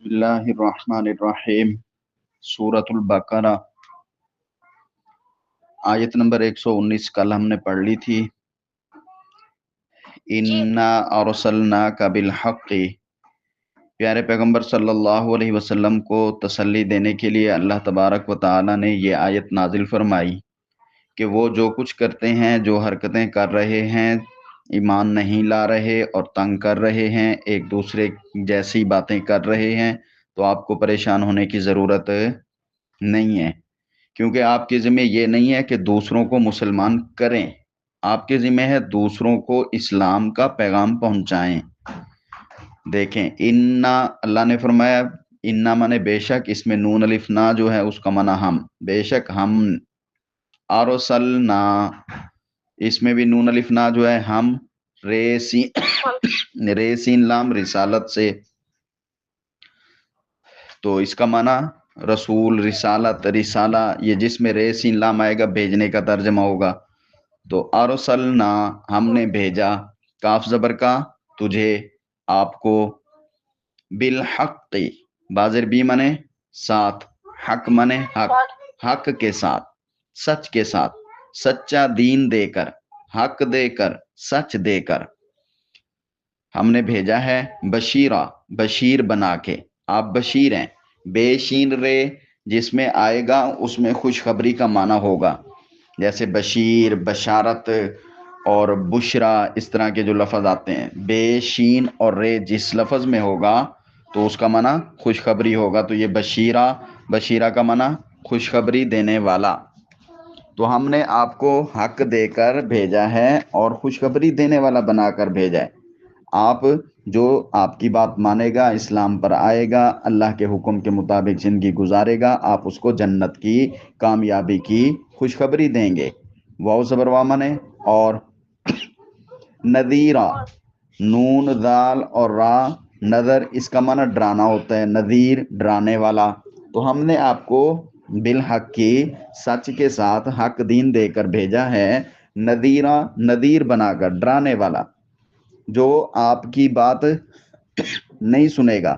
اللہ الرحمن الرحیم سورۃ البقرہ آیت نمبر 119 کل ہم نے پڑھ لی تھی۔ انا ارسلناک بالحق، پیارے پیغمبر صلی اللہ علیہ وسلم کو تسلی دینے کے لیے اللہ تبارک و تعالی نے یہ آیت نازل فرمائی کہ وہ جو کچھ کرتے ہیں، جو حرکتیں کر رہے ہیں، ایمان نہیں لا رہے اور تنگ کر رہے ہیں، ایک دوسرے جیسی باتیں کر رہے ہیں، تو آپ کو پریشان ہونے کی ضرورت نہیں ہے، کیونکہ آپ کے ذمہ یہ نہیں ہے کہ دوسروں کو مسلمان کریں، آپ کے ذمہ ہے دوسروں کو اسلام کا پیغام پہنچائیں۔ دیکھیں، انا اللہ نے فرمایا، انا مانے بے شک، اس میں نون الف نا جو ہے اس کا معنی ہم، بے شک ہم، ارسلنا اس میں بھی نون الف نا جو ہے ہم، رے سین لام رسالت سے، تو اس کا معنی رسول، رسالت، رسالہ، یہ جس میں رے سین لام آئے گا بھیجنے کا ترجمہ ہوگا۔ تو ارسلنا ہم نے بھیجا، کاف زبر کا تجھے، آپ کو، بالحق بازر بی منے ساتھ، حق منے حق، حق کے ساتھ، سچ کے ساتھ، سچا دین دے کر، حق دے کر، سچ دے کر ہم نے بھیجا ہے، بشیرہ بشیر بنا کے، آپ بشیر ہیں، بے شین رے جس میں آئے گا اس میں خوشخبری کا معنی ہوگا، جیسے بشیر، بشارت اور بشرا، اس طرح کے جو لفظ آتے ہیں، بے شین اور رے جس لفظ میں ہوگا تو اس کا معنی خوشخبری ہوگا، تو یہ بشیرہ، بشیرہ کا معنی خوشخبری دینے والا۔ تو ہم نے آپ کو حق دے کر بھیجا ہے اور خوشخبری دینے والا بنا کر بھیجا ہے۔ آپ جو آپ کی بات مانے گا، اسلام پر آئے گا، اللہ کے حکم کے مطابق زندگی گزارے گا، آپ اس کو جنت کی، کامیابی کی خوشخبری دیں گے۔ واو زبر وا منے اور، نذیرہ نون دال اور را، نظر اس کا معنی ڈرانا ہوتا ہے، نذیر ڈرانے والا۔ تو ہم نے آپ کو بالحق کی، سچ کے ساتھ حق دین دے کر بھیجا ہے، نذیرہ نذیر بنا کر، ڈرانے والا۔ جو آپ کی بات نہیں سنے گا،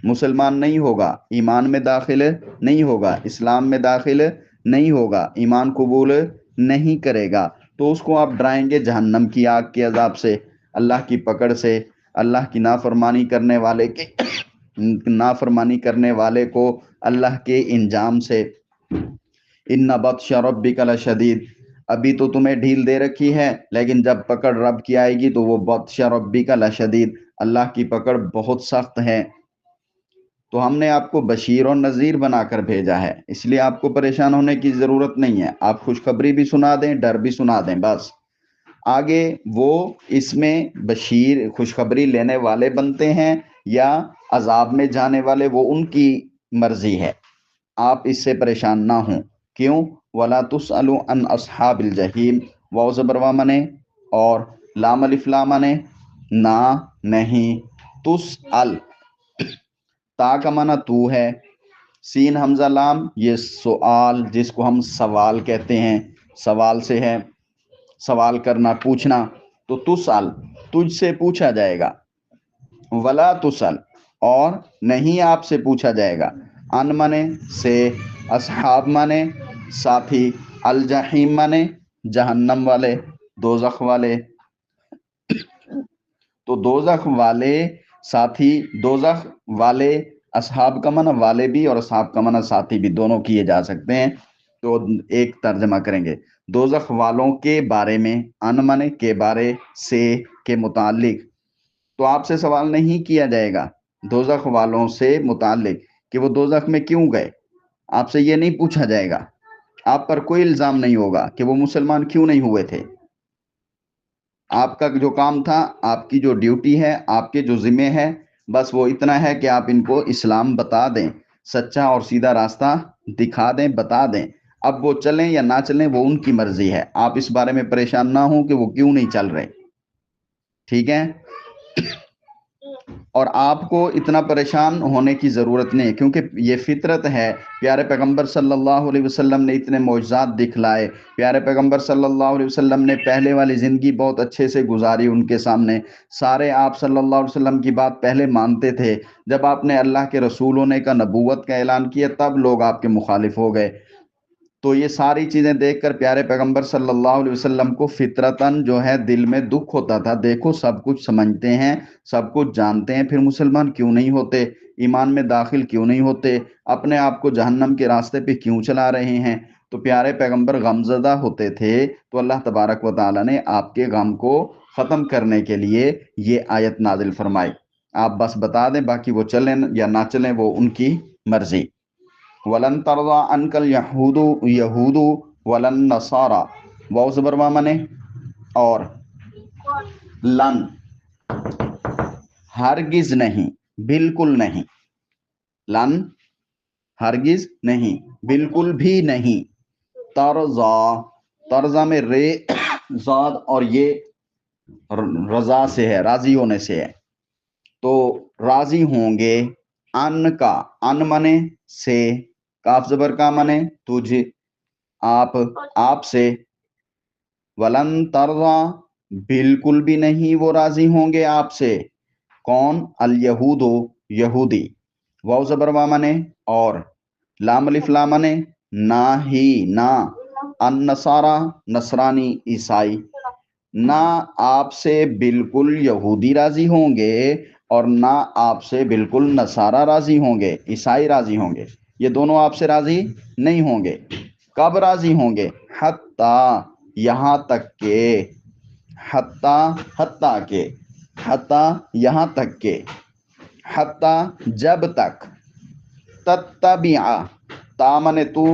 مسلمان نہیں ہوگا، ایمان میں داخل نہیں ہوگا، اسلام میں داخل نہیں ہوگا، ایمان قبول نہیں کرے گا، تو اس کو آپ ڈرائیں گے جہنم کی آگ کے عذاب سے، اللہ کی پکڑ سے، اللہ کی نافرمانی کرنے والے کے نافرمانی کرنے والے کو اللہ کے انجام سے۔ ان بطش ربک لشدید، ابھی تو تمہیں ڈھیل دے رکھی ہے، لیکن جب پکڑ رب کی آئے گی تو وہ بطش ربک لشدید، اللہ کی پکڑ بہت سخت ہے۔ تو ہم نے آپ کو بشیر اور نذیر بنا کر بھیجا ہے، اس لیے آپ کو پریشان ہونے کی ضرورت نہیں ہے، آپ خوشخبری بھی سنا دیں، ڈر بھی سنا دیں، بس۔ آگے وہ اس میں بشیر، خوشخبری لینے والے بنتے ہیں یا عذاب میں جانے والے، وہ ان کی مرضی ہے، آپ اس سے پریشان نہ ہوں۔ کیوں؟ وَلَا تُسْأَلُوا عَنْ أَصْحَابِ الْجَحِيمِ، واو زبر وا منے اور لام الف لام منے نہ، نہیں، تسأل تا کا معنی تو ہے، سین حمزہ لام، یہ سوال جس کو ہم سوال کہتے ہیں، سوال سے ہے، سوال کرنا، پوچھنا، تو تسأل تجھ سے پوچھا جائے گا، ولا تسأل اور نہیں آپ سے پوچھا جائے گا، ان منے سے، اصحاب منے ساتھی، الجحیم منے جہنم والے، دوزخ والے، تو دوزخ والے ساتھی، دوزخ والے، اصحاب کا معنی والے بھی اور اصحاب کا معنی ساتھی بھی، دونوں کیے جا سکتے ہیں، تو ایک ترجمہ کریں گے دوزخ والوں کے بارے میں، ان معنی کے بارے سے، کے متعلق، تو آپ سے سوال نہیں کیا جائے گا دوزخ والوں سے متعلق کہ وہ دوزخ میں کیوں گئے، آپ سے یہ نہیں پوچھا جائے گا، آپ پر کوئی الزام نہیں ہوگا کہ وہ مسلمان کیوں نہیں ہوئے تھے۔ آپ کا جو کام تھا، آپ کی جو ڈیوٹی ہے، آپ کے جو ذمہ ہے، بس وہ اتنا ہے کہ آپ ان کو اسلام بتا دیں، سچا اور سیدھا راستہ دکھا دیں، بتا دیں، اب وہ چلیں یا نہ چلیں وہ ان کی مرضی ہے، آپ اس بارے میں پریشان نہ ہوں کہ وہ کیوں نہیں چل رہے، ٹھیک ہے۔ اور آپ کو اتنا پریشان ہونے کی ضرورت نہیں ہے، کیونکہ یہ فطرت ہے۔ پیارے پیغمبر صلی اللہ علیہ وسلم نے اتنے معجزات دکھلائے، پیارے پیغمبر صلی اللہ علیہ وسلم نے پہلے والی زندگی بہت اچھے سے گزاری ان کے سامنے، سارے آپ صلی اللہ علیہ وسلم کی بات پہلے مانتے تھے۔ جب آپ نے اللہ کے رسول ہونے کا، نبوت کا اعلان کیا، تب لوگ آپ کے مخالف ہو گئے۔ تو یہ ساری چیزیں دیکھ کر پیارے پیغمبر صلی اللہ علیہ وسلم کو فطرتاً جو ہے دل میں دکھ ہوتا تھا، دیکھو سب کچھ سمجھتے ہیں، سب کچھ جانتے ہیں، پھر مسلمان کیوں نہیں ہوتے، ایمان میں داخل کیوں نہیں ہوتے، اپنے آپ کو جہنم کے راستے پہ کیوں چلا رہے ہیں۔ تو پیارے پیغمبر غمزدہ ہوتے تھے، تو اللہ تبارک و تعالیٰ نے آپ کے غم کو ختم کرنے کے لیے یہ آیت نازل فرمائی۔ آپ بس بتا دیں، باقی وہ چلیں یا نہ چلیں وہ ان کی مرضی۔ وَلَن تَرْضَىٰ عَنْكَ الْيَهُودُ یہود وَلَن نَصَارَىٰ، واو زبر وا منے اور لن، ہرگز نہیں، بالکل نہیں، لن ہرگز نہیں، بالکل بھی نہیں، ترضا، ترضا میں رے زاد اور یہ رضا سے ہے، راضی ہونے سے ہے، تو راضی ہوں گے، ان کا، ان منے سے، کاف زبر کا منے تجھ، آپ سے، ولن ترضا، بالکل بھی نہیں وہ راضی ہوں گے آپ سے، کون؟ الیہود، یہودی، واو زبر وا منے اور لام الف لام منے نہ ہی، نہ، النصارا، نصرانی، عیسائی، نہ آپ سے بالکل یہودی راضی ہوں گے اور نہ آپ سے بالکل نصارا راضی ہوں گے، عیسائی راضی ہوں گے، یہ دونوں آپ سے راضی نہیں ہوں گے۔ کب راضی ہوں گے؟ حتیٰ، یہاں تک کہ، حتیٰ، حتیٰ کہ، حتیٰ یہاں تک کہ، حتیٰ جب تک، تتبع، تا منے تو،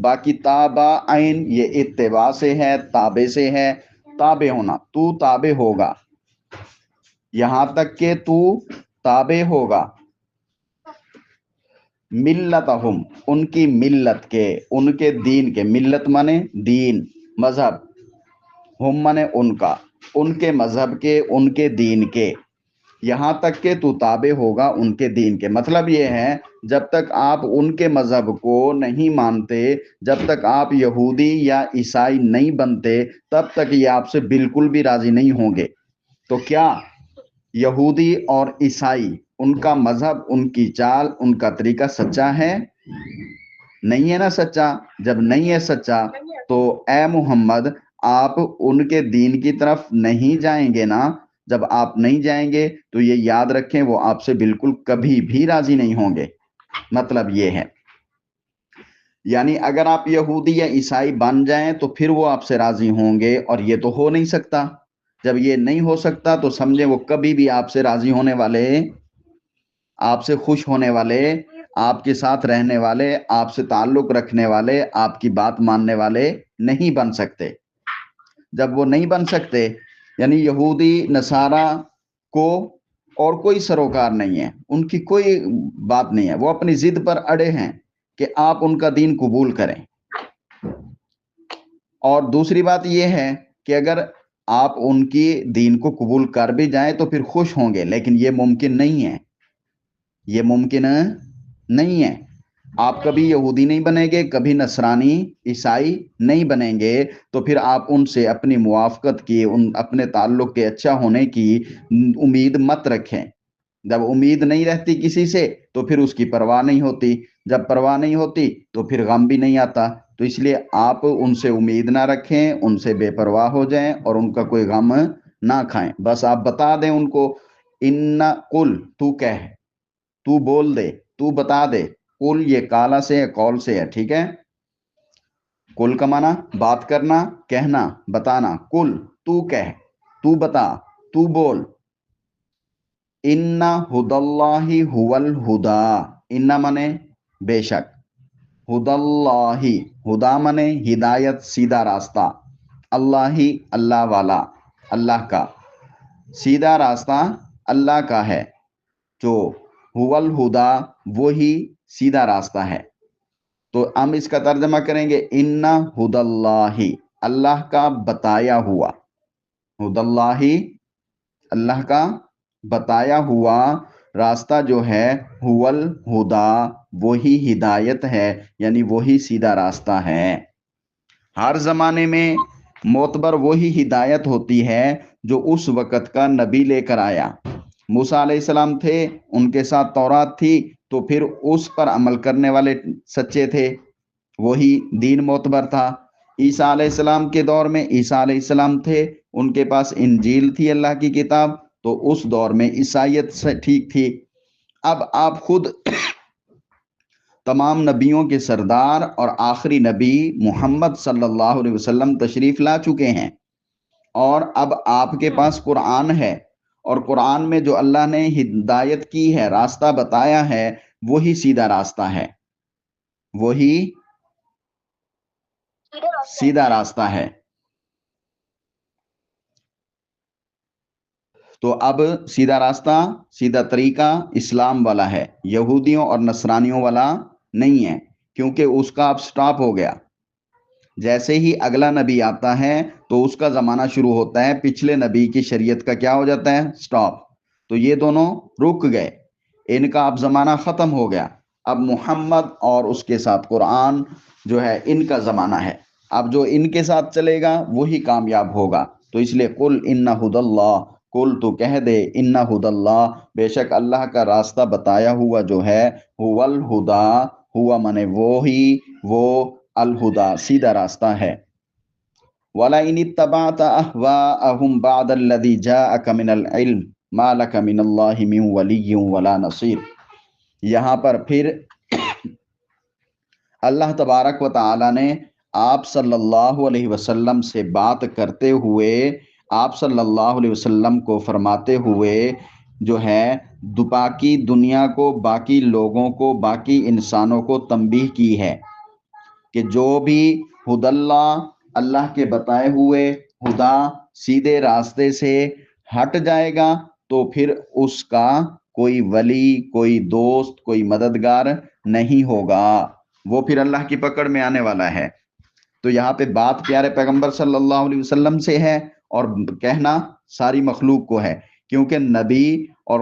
باقی تابع عین یہ اتباع سے ہے، تابع سے ہے، تابع ہونا، تو تابع ہوگا، یہاں تک کہ تو تابع ہوگا، ملتہم، ان کی ملت کے، ان کے دین کے، ملت منے دین، مذہب، ہم منے ان کا، ان کے مذہب کے، ان کے دین کے، یہاں تک کہ تو تابع ہوگا ان کے دین کے۔ مطلب یہ ہے جب تک آپ ان کے مذہب کو نہیں مانتے، جب تک آپ یہودی یا عیسائی نہیں بنتے، تب تک یہ آپ سے بالکل بھی راضی نہیں ہوں گے۔ تو کیا یہودی اور عیسائی، ان کا مذہب، ان کی چال، ان کا طریقہ سچا ہے؟ نہیں ہے نا سچا؟ جب نہیں ہے سچا تو اے محمد آپ ان کے دین کی طرف نہیں جائیں گے نا۔ جب آپ نہیں جائیں گے تو یہ یاد رکھیں وہ آپ سے بالکل کبھی بھی راضی نہیں ہوں گے۔ مطلب یہ ہے، یعنی اگر آپ یہودی یا عیسائی بن جائیں تو پھر وہ آپ سے راضی ہوں گے، اور یہ تو ہو نہیں سکتا۔ جب یہ نہیں ہو سکتا تو سمجھیں وہ کبھی بھی آپ سے راضی ہونے والے، آپ سے خوش ہونے والے، آپ کے ساتھ رہنے والے، آپ سے تعلق رکھنے والے، آپ کی بات ماننے والے نہیں بن سکتے۔ جب وہ نہیں بن سکتے، یعنی یہودی نصارہ کو اور کوئی سروکار نہیں ہے، ان کی کوئی بات نہیں ہے، وہ اپنی ضد پر اڑے ہیں کہ آپ ان کا دین قبول کریں۔ اور دوسری بات یہ ہے کہ اگر آپ ان کی دین کو قبول کر بھی جائیں تو پھر خوش ہوں گے، لیکن یہ ممکن نہیں ہے، یہ ممکن نہیں ہے۔ آپ کبھی یہودی نہیں بنیں گے، کبھی نصرانی، عیسائی نہیں بنیں گے، تو پھر آپ ان سے اپنی موافقت کی، اپنے تعلق کے اچھا ہونے کی امید مت رکھیں۔ جب امید نہیں رہتی کسی سے تو پھر اس کی پرواہ نہیں ہوتی، جب پرواہ نہیں ہوتی تو پھر غم بھی نہیں آتا۔ تو اس لیے آپ ان سے امید نہ رکھیں، ان سے بے پرواہ ہو جائیں اور ان کا کوئی غم نہ کھائیں۔ بس آپ بتا دیں ان کو، ان قل، تو کہہ، تو بول دے، تو بتا دے، قل یہ کالا سے ہے، قول سے ہے، ٹھیک ہے؟ قل کا معنی بات کرنا، کہنا، بتانا، قل تو کہہ، تو بتا، تو بول، ان ہدی اللہ هو الہدا، ان منے بے شک، ہدی اللہ، ہدا منے ہدایت، سیدھا راستہ، اللہ اللہ والا، اللہ کا، سیدھا راستہ اللہ کا ہے، جو هو الہدا وہی سیدھا راستہ ہے۔ تو ہم اس کا ترجمہ کریں گے، ان ہدی اللہ، اللہ کا بتایا ہوا، ہدی اللہ، اللہ کا بتایا ہوا راستہ جو ہے ہول ہدا، وہی ہدایت ہے، یعنی وہی سیدھا راستہ ہے۔ ہر زمانے میں معتبر وہی ہدایت ہوتی ہے جو اس وقت کا نبی لے کر آیا۔ موسیٰ علیہ السلام تھے، ان کے ساتھ تورات تھی، تو پھر اس پر عمل کرنے والے سچے تھے، وہی دین معتبر تھا۔ عیسیٰ علیہ السلام کے دور میں عیسیٰ علیہ السلام تھے، ان کے پاس انجیل تھی، اللہ کی کتاب، تو اس دور میں عیسائیت سے ٹھیک تھی۔ اب آپ خود تمام نبیوں کے سردار اور آخری نبی محمد صلی اللہ علیہ وسلم تشریف لا چکے ہیں، اور اب آپ کے پاس قرآن ہے، اور قرآن میں جو اللہ نے ہدایت کی ہے، راستہ بتایا ہے، وہی سیدھا راستہ ہے، وہی سیدھا راستہ ہے۔ تو اب سیدھا راستہ، سیدھا طریقہ اسلام والا ہے، یہودیوں اور نصرانیوں والا نہیں ہے، کیونکہ اس کا اب سٹاپ ہو گیا۔ جیسے ہی اگلا نبی آتا ہے تو اس کا زمانہ شروع ہوتا ہے، پچھلے نبی کی شریعت کا کیا ہو جاتا ہے؟ سٹاپ۔ تو یہ دونوں رک گئے، ان کا اب زمانہ ختم ہو گیا۔ اب محمد اور اس کے ساتھ قرآن جو ہے ان کا زمانہ ہے۔ اب جو ان کے ساتھ چلے گا وہی کامیاب ہوگا۔ تو اس لیے قل ان ھدی اللہ، قل تو کہہ دے ان ھدی اللہ، بے شک اللہ کا راستہ بتایا ہوا جو ہے، هو الہدا، ہوا منے وہی، وہ الہدا سیدھا راستہ ہے۔ وَلَئِنِ اتَّبَعْتَ أَهْوَاءَهُمْ بَعْدَ الَّذِي جَاءَكَ مِنَ الْعِلْمِ مَا لَكَ مِنَ اللَّهِ مِنْ وَلِيٍّ وَلَا نَصِيرٍ۔ یہاں پر پھر اللہ تبارک و تعالی نے آپ صلی اللہ علیہ وسلم سے بات کرتے ہوئے، آپ صلی اللہ علیہ وسلم کو فرماتے ہوئے جو ہے باقی دنیا کو، باقی لوگوں کو، باقی انسانوں کو تنبیہ کی ہے کہ جو بھی ہدی اللہ کے بتائے ہوئے ہدا، سیدھے راستے سے ہٹ جائے گا تو پھر اس کا کوئی ولی، کوئی دوست، کوئی مددگار نہیں ہوگا، وہ پھر اللہ کی پکڑ میں آنے والا ہے۔ تو یہاں پہ بات پیارے پیغمبر صلی اللہ علیہ وسلم سے ہے، اور کہنا ساری مخلوق کو ہے، کیونکہ نبی اور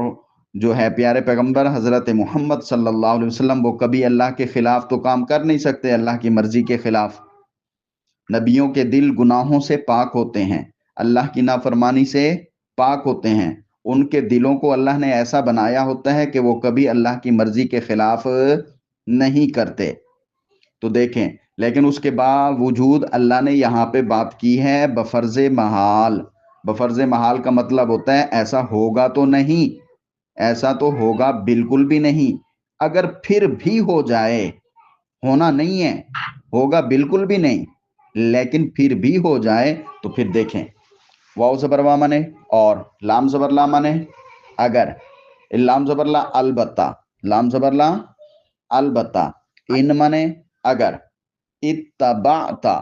جو ہے پیارے پیغمبر حضرت محمد صلی اللہ علیہ وسلم، وہ کبھی اللہ کے خلاف تو کام کر نہیں سکتے، اللہ کی مرضی کے خلاف۔ نبیوں کے دل گناہوں سے پاک ہوتے ہیں، اللہ کی نافرمانی سے پاک ہوتے ہیں، ان کے دلوں کو اللہ نے ایسا بنایا ہوتا ہے کہ وہ کبھی اللہ کی مرضی کے خلاف نہیں کرتے۔ تو دیکھیں، لیکن اس کے باوجود اللہ نے یہاں پہ بات کی ہے بفرض محال۔ بفرض محال کا مطلب ہوتا ہے ایسا ہوگا تو نہیں، ایسا تو ہوگا بالکل بھی نہیں، اگر پھر بھی ہو جائے، ہونا نہیں ہے، ہوگا بالکل بھی نہیں، لیکن پھر بھی ہو جائے تو پھر دیکھیں، واو زبر وا منے اور لام زبر لا منے اگر، لام زبر لا البتہ، لام زبر لا البتہ، ان منے اگر، اتبعتا،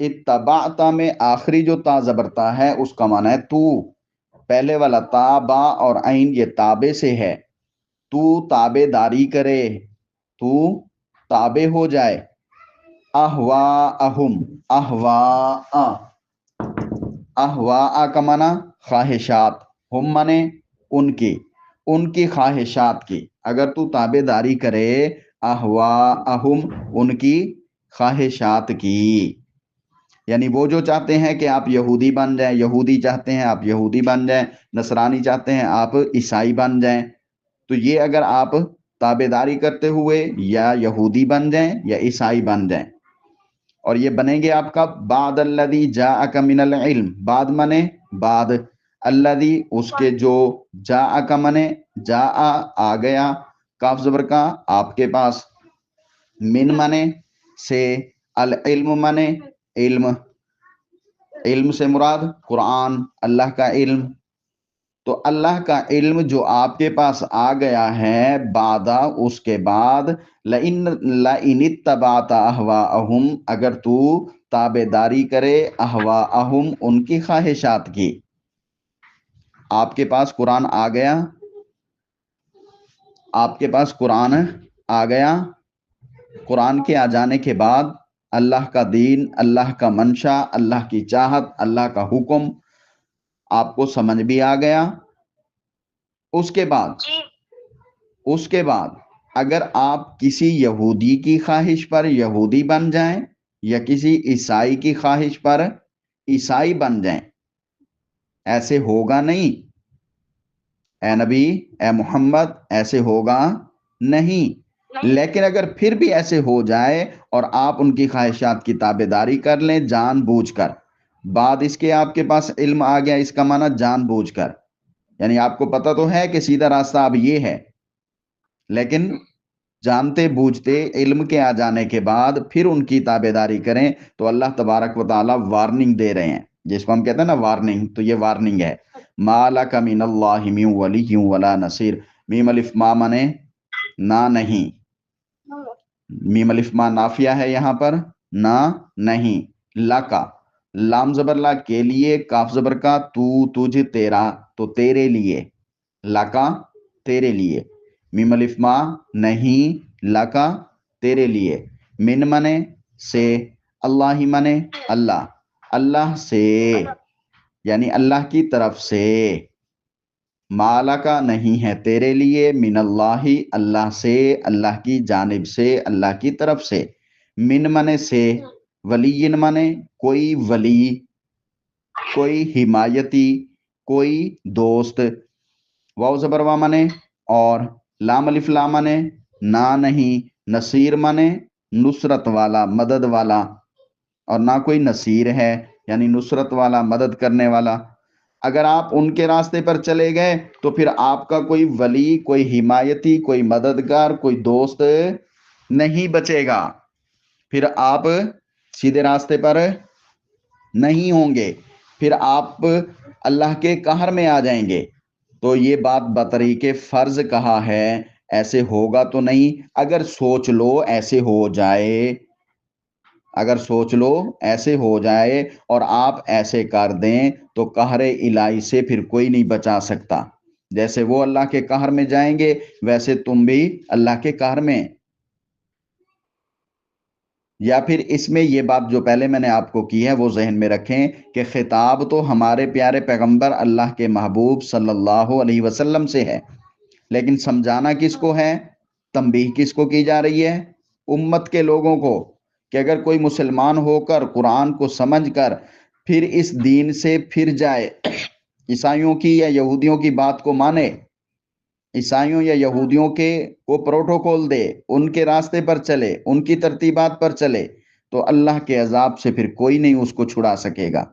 اتبعتا میں آخری جو تا زبرتا ہے اس کا معنی ہے تو، پہلے والا تا، با اور عین یہ تابع سے ہے، تو تابع داری کرے، تو تابع ہو جائے۔ اہواءہم، اہواء، اہواء کا معنی خواہشات، ہم معنی ان کی خواہشات کی، اگر تو تابع داری کرے اہواءہم، ان کی خواہشات کی، یعنی وہ جو چاہتے ہیں کہ آپ یہودی بن جائیں، یہودی چاہتے ہیں آپ یہودی بن جائیں، نصرانی چاہتے ہیں آپ عیسائی بن جائیں، تو یہ اگر آپ تابع داری کرتے ہوئے یا یہودی بن جائیں یا عیسائی بن جائیں، اور یہ بنیں گے آپ کا بعد الذی جاءک من العلم، بعد منے بعد، الذی اس کے جو، جاءک منے جاء آ گیا، کاف زبر کا آپ کے پاس، من منے سے، العلم منے علم، علم سے مراد قرآن، اللہ کا علم، تو اللہ کا علم جو آپ کے پاس آ گیا ہے، بعد اس کے بعد، لَإِنِ اتَّبَعْتَ أَهْوَاءَهُمْ، اگر تو تابع داری کرے اہواءہم، ان کی خواہشات کی۔ آپ کے پاس قرآن آ گیا، آپ کے پاس قرآن آ گیا، قرآن کے آ جانے کے بعد اللہ کا دین، اللہ کا منشا، اللہ کی چاہت، اللہ کا حکم آپ کو سمجھ بھی آ گیا، اس کے بعد اس کے بعد اگر آپ کسی یہودی کی خواہش پر یہودی بن جائیں یا کسی عیسائی کی خواہش پر عیسائی بن جائیں، ایسے ہوگا نہیں، اے نبی، اے محمد، ایسے ہوگا نہیں۔ لیکن اگر پھر بھی ایسے ہو جائے اور آپ ان کی خواہشات کی تابع داری کر لیں جان بوجھ کر، بعد اس کے آپ کے پاس علم آ گیا، اس کا معنی جان بوجھ کر، یعنی آپ کو پتہ تو ہے کہ سیدھا راستہ اب یہ ہے، لیکن جانتے بوجھتے علم کے آ جانے کے بعد پھر ان کی تابع داری کریں، تو اللہ تبارک و تعالیٰ وارننگ دے رہے ہیں، جس کو ہم کہتے ہیں نا وارننگ، تو یہ وارننگ ہے۔ ما لک من اللہ من ولی ولا نصیر، میم الف ما منے نہ نہیں، میم الف ما نافیہ ہے یہاں پر، نہ نہیں، لکا لام زبر لا کے لیے، کاف زبر کا تو، تجھ، تیرا، تو تیرے لیے، لکا تیرے لیے، میم الف ما نہیں، لکا تیرے لیے، من منے سے، اللہ منے اللہ، اللہ سے یعنی اللہ کی طرف سے، مالا کا نہیں ہے تیرے لیے، من اللہ اللہ سے، اللہ کی جانب سے، اللہ کی طرف سے، من منے سے، ولی منے کوئی ولی، کوئی حمایتی، کوئی دوست، واو زبر وا منے اور، لام الف لام منے نہ نہیں، نصیر منے نصرت والا، مدد والا، اور نہ کوئی نصیر ہے یعنی نصرت والا، مدد کرنے والا۔ اگر آپ ان کے راستے پر چلے گئے تو پھر آپ کا کوئی ولی، کوئی حمایتی، کوئی مددگار، کوئی دوست نہیں بچے گا، پھر آپ سیدھے راستے پر نہیں ہوں گے، پھر آپ اللہ کے قہر میں آ جائیں گے۔ تو یہ بات بطریق فرض کہا ہے، ایسے ہوگا تو نہیں، اگر سوچ لو ایسے ہو جائے، اگر سوچ لو ایسے ہو جائے اور آپ ایسے کر دیں تو قہر الہی سے پھر کوئی نہیں بچا سکتا، جیسے وہ اللہ کے قہر میں جائیں گے ویسے تم بھی اللہ کے قہر میں۔ یا پھر اس میں یہ بات جو پہلے میں نے آپ کو کی ہے وہ ذہن میں رکھیں کہ خطاب تو ہمارے پیارے پیغمبر اللہ کے محبوب صلی اللہ علیہ وسلم سے ہے، لیکن سمجھانا کس کو ہے، تنبیہ کس کو کی جا رہی ہے، امت کے لوگوں کو، کہ اگر کوئی مسلمان ہو کر قرآن کو سمجھ کر پھر اس دین سے پھر جائے، عیسائیوں کی یا یہودیوں کی بات کو مانے، عیسائیوں یا یہودیوں کے وہ پروٹوکول دے، ان کے راستے پر چلے، ان کی ترتیبات پر چلے، تو اللہ کے عذاب سے پھر کوئی نہیں اس کو چھڑا سکے گا۔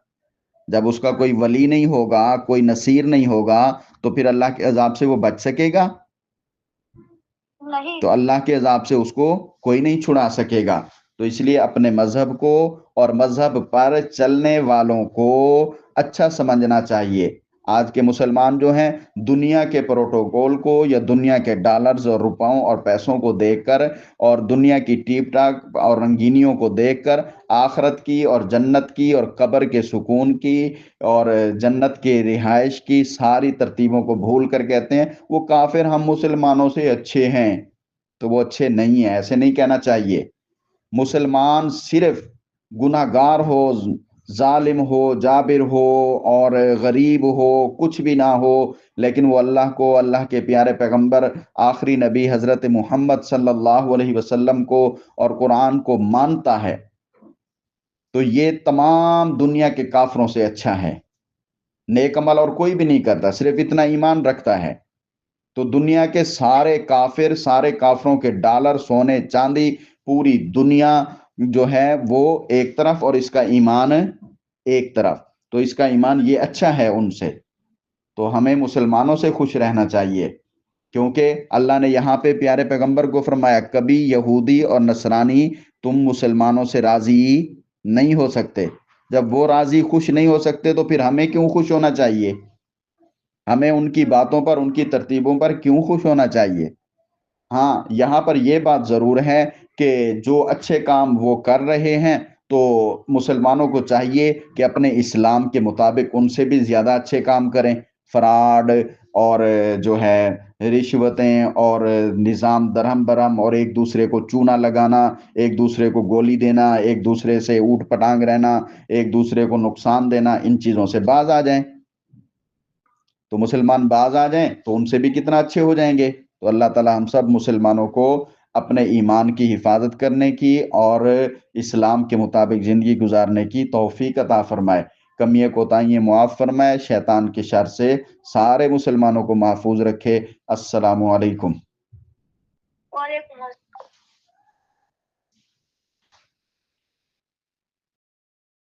جب اس کا کوئی ولی نہیں ہوگا، کوئی نصیر نہیں ہوگا، تو پھر اللہ کے عذاب سے وہ بچ سکے گا نہیں، تو اللہ کے عذاب سے اس کو کوئی نہیں چھڑا سکے گا۔ تو اس لیے اپنے مذہب کو اور مذہب پر چلنے والوں کو اچھا سمجھنا چاہیے۔ آج کے مسلمان جو ہیں دنیا کے پروٹوکول کو یا دنیا کے ڈالرز اور روپاؤں اور پیسوں کو دیکھ کر اور دنیا کی ٹیپ ٹاپ اور رنگینیوں کو دیکھ کر آخرت کی اور جنت کی اور قبر کے سکون کی اور جنت کے رہائش کی ساری ترتیبوں کو بھول کر کہتے ہیں وہ کافر ہم مسلمانوں سے اچھے ہیں، تو وہ اچھے نہیں ہیں، ایسے نہیں کہنا چاہیے۔ مسلمان صرف گناہ گار ہو، ظالم ہو، جابر ہو اور غریب ہو، کچھ بھی نہ ہو، لیکن وہ اللہ کو، اللہ کے پیارے پیغمبر آخری نبی حضرت محمد صلی اللہ علیہ وسلم کو اور قرآن کو مانتا ہے، تو یہ تمام دنیا کے کافروں سے اچھا ہے۔ نیک عمل اور کوئی بھی نہیں کرتا، صرف اتنا ایمان رکھتا ہے، تو دنیا کے سارے کافر، سارے کافروں کے ڈالر، سونے چاندی، پوری دنیا جو ہے وہ ایک طرف اور اس کا ایمان ایک طرف، تو اس کا ایمان یہ اچھا ہے ان سے، تو ہمیں مسلمانوں سے خوش رہنا چاہیے، کیونکہ اللہ نے یہاں پہ پیارے پیغمبر کو فرمایا کبھی یہودی اور نصرانی تم مسلمانوں سے راضی نہیں ہو سکتے، جب وہ راضی خوش نہیں ہو سکتے تو پھر ہمیں کیوں خوش ہونا چاہیے، ہمیں ان کی باتوں پر، ان کی ترتیبوں پر کیوں خوش ہونا چاہیے۔ ہاں یہاں پر یہ بات ضرور ہے کہ جو اچھے کام وہ کر رہے ہیں تو مسلمانوں کو چاہیے کہ اپنے اسلام کے مطابق ان سے بھی زیادہ اچھے کام کریں، فراڈ اور جو ہے رشوتیں اور نظام درہم برہم اور ایک دوسرے کو چونا لگانا، ایک دوسرے کو گولی دینا، ایک دوسرے سے اوٹ پٹانگ رہنا، ایک دوسرے کو نقصان دینا، ان چیزوں سے باز آ جائیں، تو مسلمان باز آ جائیں تو ان سے بھی کتنا اچھے ہو جائیں گے۔ تو اللہ تعالیٰ ہم سب مسلمانوں کو اپنے ایمان کی حفاظت کرنے کی اور اسلام کے مطابق زندگی گزارنے کی توفیق عطا فرمائے، کمیاں کوتاہیاں معاف فرمائے، شیطان کے شر سے سارے مسلمانوں کو محفوظ رکھے۔ السلام علیکم۔ وعلیکم السلام۔